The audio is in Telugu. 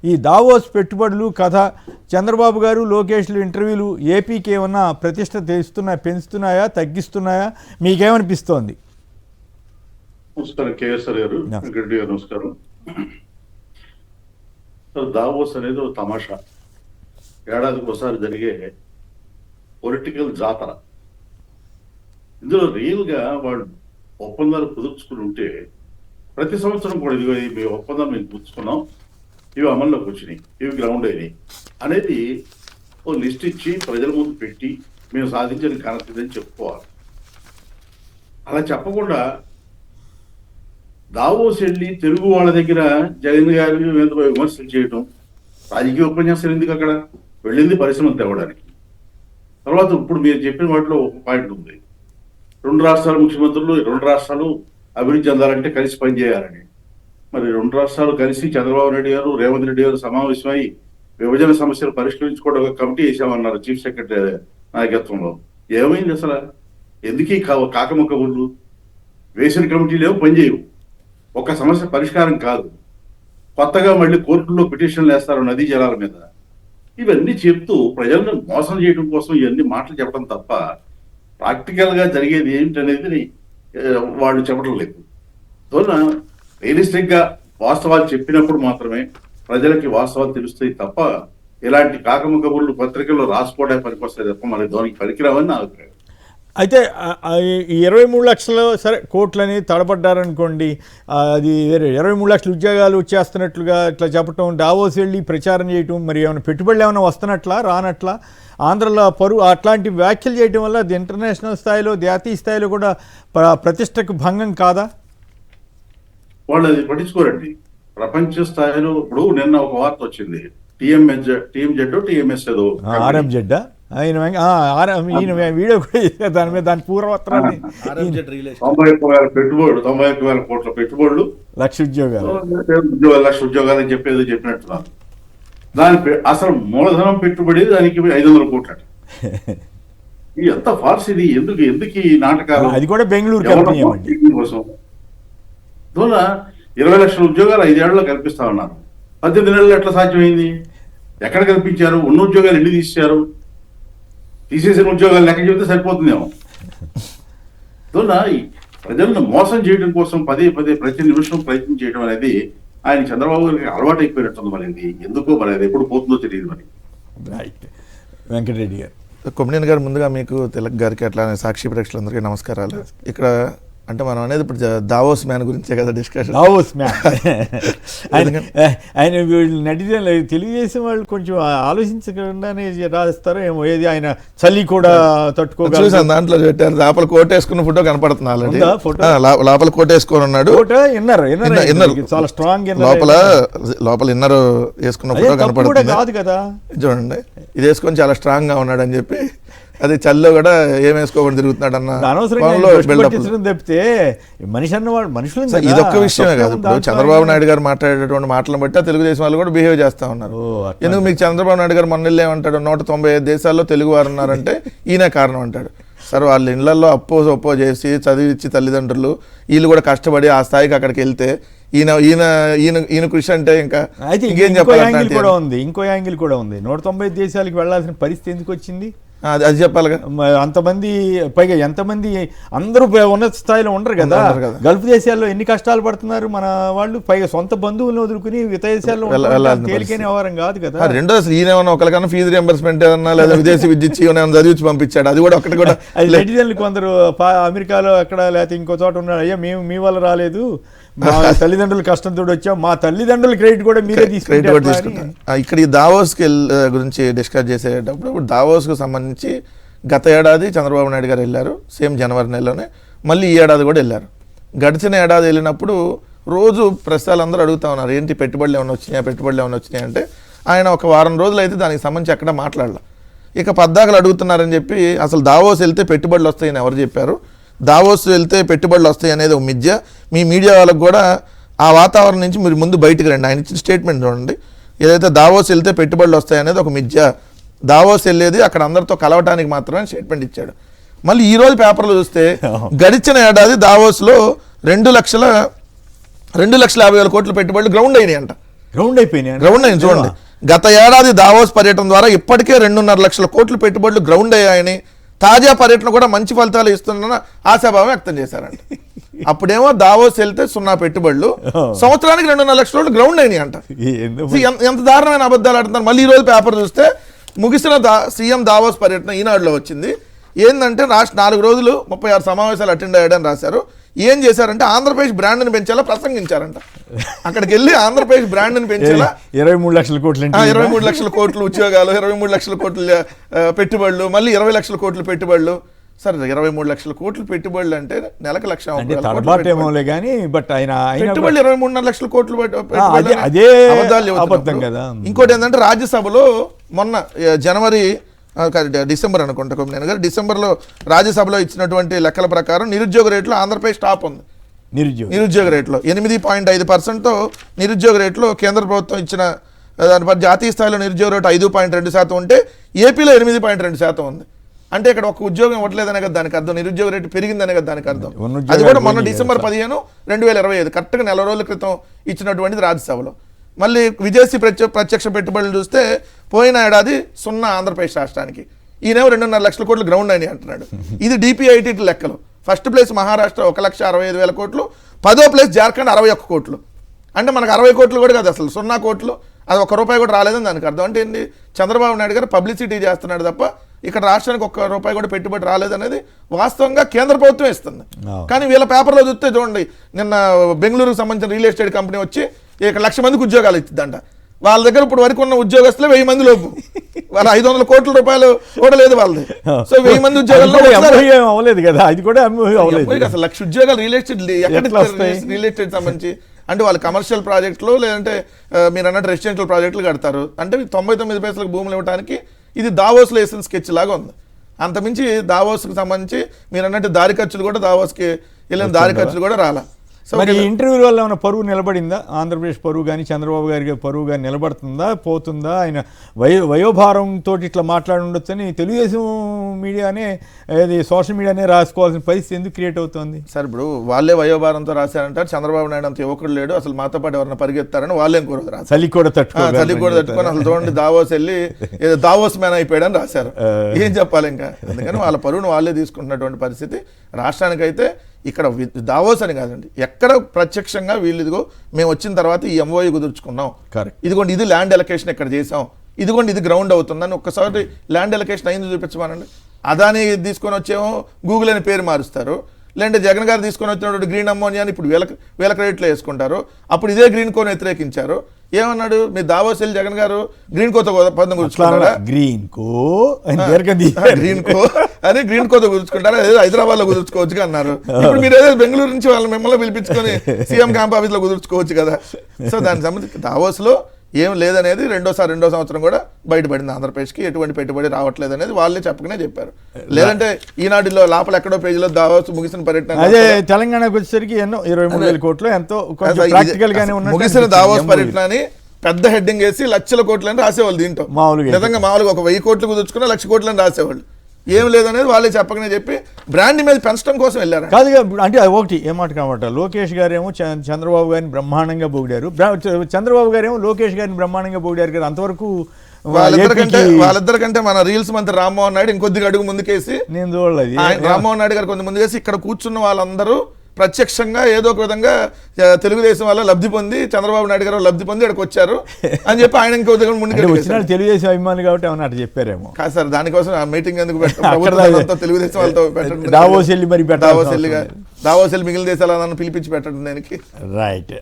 ఈ దావోస్ పెట్టుబడులు కథ చంద్రబాబు గారు లోకేష్లు ఇంటర్వ్యూలు ఏపీకి ఏమన్నా ప్రతిష్ట పెంచుతున్నాయా తగ్గిస్తున్నాయా మీకేమనిపిస్తోంది? నమస్కారం కేఎస్ఆర్ గారు, వెంకటరెడ్డి గారు నమస్కారం. దావోస్ అనేది ఒక తమాషా, ఏడాదికి ఒకసారి జరిగే పొలిటికల్ జాతర. ఇందులో రియల్ గా వాళ్ళు ఒప్పందాలు కుదుర్చుకుని ఉంటే ప్రతి సంవత్సరం కూడా ఇదిగో మీ ఒప్పందం మేము కుదుర్చుకున్నాం, ఇవి అమల్లోకి వచ్చినాయి, ఇవి గ్రౌండ్ అయినాయి అనేది ఓ లిస్ట్ ఇచ్చి ప్రజల ముందు పెట్టి మేము సాధించిన ఘనతని చెప్పుకోవాలి. అలా చెప్పకుండా దావోస్ వెళ్ళి తెలుగు వాళ్ళ దగ్గర జగన్ గారి మీద విమర్శలు చేయటం, రాజకీయ ఉపన్యాసాలు ఎందుకు, అక్కడ వెళ్ళింది పరిశ్రమలు తేవడానికి. తర్వాత ఇప్పుడు మీరు చెప్పిన వాటిలో ఒక పాయింట్ ఉంది, 2 రాష్ట్రాల ముఖ్యమంత్రులు 2 రాష్ట్రాలు అభివృద్ధి చెందాలంటే కలిసి పనిచేయాలని. మరి 2 రాష్ట్రాలు కలిసి చంద్రబాబు నాయుడు గారు రేవంత్ రెడ్డి గారు సమావేశమై విభజన సమస్యలు పరిష్కరించుకోవడం ఒక కమిటీ వేసామన్నారు చీఫ్ సెక్రటరీ నాయకత్వంలో. ఏమైంది అసలు? ఎందుకీ కాకముక్క ఊళ్ళు వేసిన కమిటీలేమో పనిచేయవు, ఒక సమస్య పరిష్కారం కాదు, కొత్తగా మళ్ళీ కోర్టుల్లో పిటిషన్లు వేస్తారు నదీ జలాల మీద. ఇవన్నీ చెప్తూ ప్రజలను మోసం చేయడం కోసం ఇవన్నీ మాటలు చెప్పడం తప్ప ప్రాక్టికల్ గా జరిగేది ఏమిటనేది వాళ్ళు చెప్పడం లేదు. అందువల్ల రియలిస్టిక్ గా వాస్తవాలు చెప్పినప్పుడు మాత్రమే ప్రజలకి వాస్తవాలు తెలుస్తాయి తప్ప ఇలాంటి కాకముక్క ఊళ్ళు పత్రికల్లో రాసుకోవడానికి పనికొస్తాయి తప్ప మరి దానికి పనికిరావని నా అభిప్రాయం. అయితే 23 లక్షలు సరే కోట్లని తడబడ్డారనుకోండి, అది వేరే 23 లక్షల ఉద్యోగాలు వచ్చేస్తున్నట్లుగా ఇట్లా చెప్పటం, దావోస్ వెళ్ళి ప్రచారం చేయటం, మరి ఏమైనా పెట్టుబడులు ఏమైనా వస్తున్నట్లా రానట్లా ఆంధ్రలో అట్లాంటి వ్యాఖ్యలు చేయడం వల్ల అది ఇంటర్నేషనల్ స్థాయిలో జాతీయ స్థాయిలో కూడా ప్రతిష్టకు భంగం కాదా? వాళ్ళు అది పట్టించుకోరండి. ప్రపంచ స్థాయిలో ఇప్పుడు నిన్న ఒక వార్త వచ్చింది, టీఎంఎస్ ఏదో ఆర్ఎంజెడ్ ఈయన వీడియో కూడా దాని మీద దాని పూర్వత్రాన్ని 91,000 కోట్ల పెట్టుబడులు, 1,00,000 ఉద్యోగాలు, 1,00,000 ఉద్యోగాలు అని చెప్పేది చెప్పినట్టున్నారు. దాని అసలు మూలధనం పెట్టుబడి దానికి 500 కోట్ల. ఇది ఎంత ఫార్స్ ఇది, ఎందుకు ఈ నాటకాలు? అది కూడా బెంగళూరు కోసం 20 లక్షల ఉద్యోగాలు 5 ఏళ్లలో కల్పిస్తా ఉన్నారు. 18 నెలలు ఎట్లా సాధ్యమైంది? ఎక్కడ కల్పించారు? ఉన్న ఉద్యోగాలు ఎన్ని తీసేశారు? తీసేసిన ఉద్యోగాలు లెక్క చెబితే సరిపోతుందేమో. ప్రజలను మోసం చేయడం కోసం పదే ప్రతి నిమిషం ప్రయత్నం చేయడం అనేది ఆయన చంద్రబాబు గారికి అలవాటు అయిపోయినట్టుంది. మరి ఎందుకో మరి అది ఎప్పుడు పోతుందో తెలియదు. మరి రైట్, వెంకటరెడ్డి గారు. కొమ్మినేని గారు, ముందుగా మీకు తిలక్ గారికి అట్లానే సాక్షి ప్రేక్షకులందరికీ నమస్కారాలు. ఇక్కడ అంటే మనం అనేది ఇప్పుడు దావోస్ మ్యాన్ గురించే కదా డిస్కషన్. దావోస్ మ్యాన్ ఆయన వీళ్ళు నటిజన్లు తెలుగుదేశం వాళ్ళు కొంచెం ఆలోచించకుండానే రాస్తారో ఏమో. ఏది ఆయన చలి కూడా తట్టుకోగలరు. దాంట్లో పెట్టారు, లోపల కోట్ వేసుకున్న ఫోటో కనపడుతుంది. లోపల కోట్ వేసుకొని ఉన్నాడు, చాలా స్ట్రాంగ్ లోపల ఇన్నర్ వేసుకున్న ఫోటో కనపడుతుంది కాదు కదా. చూడండి, ఇది వేసుకొని చాలా స్ట్రాంగ్ గా ఉన్నాడని చెప్పి, అది చల్లో కూడా ఏం వేసుకోకుండా తిరుగుతున్నాడు అన్న తప్పితే మనిషి అన్నవాడు మనుషులు. ఇదొక్క విషయమే కాదు, ఇప్పుడు చంద్రబాబు నాయుడు గారు మాట్లాడేటువంటి మాటలను బట్టి తెలుగుదేశం వాళ్ళు కూడా బిహేవ్ చేస్తా ఉన్నారు. ఎందుకు మీకు చంద్రబాబు నాయుడు గారు మొన్న ఏమంటాడు, 195 దేశాల్లో తెలుగు వారు ఉన్నారంటే ఈయన కారణం అంటాడు. సరే, వాళ్ళ ఇళ్లలో ఒప్పో చేసి చదివిచ్చి తల్లిదండ్రులు వీళ్ళు కూడా కష్టపడి ఆ స్థాయికి అక్కడికి వెళ్తే ఈయన కృషి అంటే ఇంకా ఇంకేం చెప్పాలి? ఇంకో యాంగిల్ కూడా ఉంది. 190 దేశాలకు వెళ్లాల్సిన పరిస్థితి ఎందుకు వచ్చింది? అది చెప్పాలిగా. అంతమంది పైగా ఎంతమంది అందరూ ఉన్నత స్థాయిలో ఉండరు కదా. గల్ఫ్ దేశాల్లో ఎన్ని కష్టాలు పడుతున్నారు మన వాళ్ళు, పైగా సొంత బంధువులను వదులుకుని విదేశాల్లో తేలికైన వ్యవహారం కాదు కదా. రెండో ఈయన ఒకరికన్నా ఫీజు రియంబర్స్మెంట్ ఏమన్నా లేదా విదేశీ విద్య చదివించి పంపించాడు, అది కూడా ఒకటి కూడా. అది నెటిజన్లు కొందరు అమెరికాలో ఎక్కడ లేకపోతే ఇంకో చోట ఉన్నారు, అయ్యా మేము మీ వల్ల రాలేదు, మా తల్లిదండ్రులు కష్టంతో వచ్చాం, మా తల్లిదండ్రుల క్రెడిట్ కూడా మీరే తీసుకుంటారు. ఇక్కడ ఈ దావోస్ గురించి డిస్కస్ చేసేటప్పుడు దావోస్ కు సంబంధించి గత ఏడాది చంద్రబాబు నాయుడు గారు వెళ్ళారు, సేమ్ జనవరి నెలలోనే. మళ్ళీ ఈ ఏడాది కూడా వెళ్ళారు. గడిచిన ఏడాది వెళ్ళినప్పుడు రోజు ప్రస్తుతాలు అందరూ అడుగుతా ఉన్నారు, ఏంటి పెట్టుబడులు ఏమైనా వచ్చినాయి అంటే ఆయన ఒక వారం రోజులు అయితే దానికి సంబంధించి ఎక్కడ మాట్లాడాల. ఇక పద్దాకలు అడుగుతున్నారని చెప్పి, అసలు దావోస్ వెళ్తే పెట్టుబడులు వస్తాయని ఎవరు చెప్పారు, దావోస్ వెళ్తే పెట్టుబడులు వస్తాయి అనేది ఒక మిథ్య. మీ మీడియా వాళ్ళకు కూడా ఆ వాతావరణం నుంచి మీరు ముందు బయటకు రండి. ఆయన ఇచ్చిన స్టేట్మెంట్ చూడండి, ఏదైతే దావోస్ వెళ్తే పెట్టుబడులు వస్తాయి అనేది ఒక మిథ్య, దావోస్ వెళ్ళేది అక్కడ అందరితో కలవటానికి మాత్రమే స్టేట్మెంట్ ఇచ్చాడు. మళ్ళీ ఈరోజు పేపర్లో చూస్తే గడిచిన ఏడాది దావోస్లో 2,50,000 కోట్ల పెట్టుబడులు గ్రౌండ్ అయినాయి అంట. గ్రౌండ్ అయిపోయినాయి. గ్రౌండ్ అయింది చూడండి. గత ఏడాది దావోస్ పర్యటన ద్వారా ఇప్పటికే 2.5 లక్షల కోట్ల పెట్టుబడులు గ్రౌండ్ అయ్యాయని, తాజా పర్యటన కూడా మంచి ఫలితాలు ఇస్తుందని ఆశాభావం వ్యక్తం చేశారంట. అప్పుడేమో దావోస్ వెళ్తే 0 పెట్టుబడులు, సంవత్సరానికి 2.5 లక్షల కోట్లు గ్రౌండ్ అయినాయి అంట. ఎంత దారుణమైన అబద్ధాలు ఆడుతున్నారు. మళ్ళీ ఈ రోజు పేపర్ చూస్తే ముగిసిన సీఎం దావోస్ పర్యటన ఈనాడులో వచ్చింది. ఏంటంటే 4 రోజులు 36 సమావేశాలు అటెండ్ అయ్యాడని రాశారు. ఏం చేశారంటే ఆంధ్రప్రదేశ్ బ్రాండ్ని పెంచేలా ప్రసంగించారంట. అక్కడికి వెళ్ళి ఆంధ్రప్రదేశ్ బ్రాండ్ని పెంచేలా 23 లక్షల కోట్లు 23 లక్షల కోట్లు ఉద్యోగాలు, 23 లక్షల కోట్ల పెట్టుబడులు, మళ్ళీ 20 లక్షల కోట్ల పెట్టుబడులు. సరే 23 లక్షల కోట్ల పెట్టుబడులు అంటే నెలకు 1,00,000 కానీ బట్ ఆయన పెట్టుబడులు 23.5 లక్షల కోట్లు అదే అబద్ధాలు అబద్ధం కదా. ఇంకోటి ఏంటంటే రాజ్యసభలో మొన్న డిసెంబర్ అనుకుంటా కొమ్మినేని గారు డిసెంబర్లో రాజ్యసభలో ఇచ్చినటువంటి లెక్కల ప్రకారం నిరుద్యోగ రేట్లో ఆంధ్రప్రదేశ్ టాప్ ఉంది. నిరుద్యోగ రేట్లో 8.5%తో నిరుద్యోగ రేట్లో కేంద్ర ప్రభుత్వం ఇచ్చిన దాని జాతీయ స్థాయిలో నిరుద్యోగ రేటు 5.2% ఉంటే ఏపీలో 8.2% ఉంది. అంటే ఇక్కడ ఒక ఉద్యోగం ఇవ్వట్లేదనే కదా దానికి అర్థం, నిరుద్యోగ రేటు పెరిగిందనే కదా దానికి అర్థం. అది కూడా మొన్న డిసెంబర్ 15, 2025 కరెక్ట్గా 4 రోజుల క్రితం ఇచ్చినటువంటిది రాజ్యసభలో. మళ్ళీ విదేశీ ప్రత్యక్ష పెట్టుబడులు చూస్తే పోయిన ఏడాది 0 ఆంధ్రప్రదేశ్ రాష్ట్రానికి, ఈయనేమో 2.5 లక్షల కోట్లు గ్రౌండ్ అని అంటున్నాడు. ఇది డిపిఐటి లెక్కలు. ఫస్ట్ ప్లేస్ మహారాష్ట్ర 1,65,000 కోట్లు, 10వ ప్లేస్ జార్ఖండ్ 61 కోట్లు. అంటే మనకు 60 కోట్లు కూడా కాదు అసలు, 0 కోట్లు, అది ₹1 కూడా రాలేదని దానికి అర్థం. అంటే ఏంటి, చంద్రబాబు నాయుడు గారు పబ్లిసిటీ చేస్తున్నాడు తప్ప ఇక్కడ రాష్ట్రానికి ₹1 కూడా పెట్టుబడి రాలేదనేది వాస్తవంగా కేంద్ర ప్రభుత్వం ఇస్తుంది. కానీ వీళ్ళ పేపర్లో చూస్తే చూడండి, నిన్న బెంగళూరుకు సంబంధించిన రియల్ ఎస్టేట్ కంపెనీ వచ్చి ఇక్కడ 1,00,000 మందికి ఉద్యోగాలు ఇచ్చిందంట. వాళ్ళ దగ్గర ఇప్పుడు వరకు ఉన్న ఉద్యోగస్తులు 1000 మంది లోపు, వాళ్ళ 500 కోట్ల రూపాయలు కూడా లేదు వాళ్ళది. సో 1000 మంది ఉద్యోగాలు అవ్వలేదు కదా, అది కూడా అసలు 1,00,000 ఉద్యోగాలు రియల్ ఎస్టేట్ రియల్ ఎస్టేట్ సంబంధించి. అంటే వాళ్ళు కమర్షియల్ ప్రాజెక్టులు లేదంటే మీరు అన్నట్టు రెసిడెన్షియల్ ప్రాజెక్టులు కడతారు. అంటే 99 పైసలకు భూములు ఇవ్వడానికి ఇది దావోస్లో వేసిన స్కెచ్ లాగా ఉంది. అంతమించి దావోస్కి సంబంధించి మీరు అన్నట్టు దారి ఖర్చులు కూడా దావోస్కి వెళ్ళిన దారి ఖర్చులు కూడా రాలా. మరి ఇంటర్వ్యూల వల్ల ఏమైనా పరువు నిలబడిందా? ఆంధ్రప్రదేశ్ పరువు కానీ చంద్రబాబు గారికి పరువు కానీ నిలబడుతుందా పోతుందా? ఆయన వయోభారంతో ఇట్లా మాట్లాడి ఉండొచ్చని తెలుగుదేశం మీడియానే సోషల్ మీడియానే రాసుకోవాల్సిన పరిస్థితి ఎందుకు క్రియేట్ అవుతుంది సార్? ఇప్పుడు వాళ్ళే వయోభారంతో రాశారంటారు. చంద్రబాబు నాయుడు అంత యువకుడు లేడు, అసలు మాతో పాటు ఎవరైనా పరిగెత్తారని వాళ్ళేం కూడా చలి కూడా తట్టుకొని అసలు చూడండి దావోస్ వెళ్ళి దావోస్ మ్యాన్ అయిపోయాడని రాశారు. ఏం చెప్పాలి ఇంకా? అందుకని వాళ్ళ పరువును వాళ్ళే తీసుకుంటున్నటువంటి పరిస్థితి. రాష్ట్రానికైతే ఇక్కడ దావోస్ అని కాదండి, ఎక్కడ ప్రత్యక్షంగా వీళ్ళు ఇదిగో మేము వచ్చిన తర్వాత ఈ ఎంఓయూ కుదుర్చుకున్నాం, ఇదిగోండి ఇది ల్యాండ్ ఎలకేషన్ ఇక్కడ చేసాం, ఇదిగోండి ఇది గ్రౌండ్ అవుతుందని ఒక్కసారి ల్యాండ్ ఎలకేషన్ అయింది చూపించమనండి. అదాని తీసుకొని వచ్చేమో గూగుల్ అని పేరు మారుస్తారు, లేదంటే జగన్ గారు తీసుకొని వచ్చినటువంటి గ్రీన్ అమ్మోనియా అని ఇప్పుడు వేల క్రెడిట్లో వేసుకుంటారు. అప్పుడు ఇదే గ్రీన్ కోని వ్యతిరేకించారు. ఏమన్నాడు, మీ దావోస్ వెళ్ళి జగన్ గారు గ్రీన్ కోతో పదం గుర్చుకుంటారా? గ్రీన్ కో అని గ్రీన్ కోతో గుర్చుకుంటారా? ఏదో హైదరాబాద్ లో కుదుర్చుకోవచ్చు అన్నారు. ఇప్పుడు మీరు ఏదో బెంగళూరు నుంచి వాళ్ళు మిమ్మల్ని పిలిపించుకొని సీఎం క్యాంప్ ఆఫీస్ లో కుదుర్చుకోవచ్చు కదా. సో దానికి సంబంధించి దావోస్ లో ఏం లేదనేది రెండో సంవత్సరం కూడా బయటపడింది. ఆంధ్రప్రదేశ్కి ఎటువంటి పెట్టుబడి రావట్లేదు అనేది వాళ్ళే చెప్పకనే చెప్పారు. లేదంటే ఈనాటిలో లోపల ఎక్కడో పేజీలో దావోస్ ముగిసిన పర్యటన, అదే తెలంగాణకు వచ్చేసరికి ఎన్నో 23,000 కోట్లు ఎంతో ముగిసిన దావోస్ పర్యటన అని పెద్ద హెడ్డింగ్ వేసి లక్షల కోట్లు అని రాసేవాళ్ళు. దీంట్లో నిజంగా మామూలుగా 1000 కోట్లు కుదుర్చుకున్న 1,00,000 కోట్లు అని రాసేవాళ్ళు. ఏం లేదనేది వాళ్ళే చెప్పకనే చెప్పి బ్రాండ్ ఇమేజ్ పెంచడం కోసం వెళ్ళారు. కాదు అంటే ఒకటి ఏమాట కాబట్టి లోకేష్ గారేమో చంద్రబాబు గారిని బ్రహ్మాండంగా పొగిడారు, చంద్రబాబు గారేమో లోకేష్ గారిని బ్రహ్మాండంగా పొగిడారు కదా. అంతవరకు వాళ్ళిద్దరికంటే మన రీల్స్ మంత్రి రామ్మోహన్ నాయుడు ఇంకొద్దిగా అడుగు ముందుకేసి, నేను చూడలేదు, రామ్మోహన్ నాయుడు గారు కొంత ముందుకేసి ఇక్కడ కూర్చున్న వాళ్ళందరూ ప్రత్యక్షంగా ఏదో ఒక విధంగా తెలుగుదేశం వల్ల లబ్ధి పొంది చంద్రబాబు నాయుడు గారు లబ్ధి పొంది ఇక్కడికి వచ్చారు అని చెప్పి ఆయన ఇంకో ముందుకు వచ్చిన తెలుగుదేశం అభిమానులు కాబట్టి ఏమన్నా చెప్పారేమో. కాదు సార్, దానికోసం ఆ మీటింగ్ ఎందుకు పెట్టారు? తెలుగుదేశం వాళ్ళతో పెట్టండి, దావోస్ వెళ్ళి మరి దావోస్ వెళ్ళి మిగిలిన దేశాలను పిలిపించి పెట్టండి దానికి. రైట్.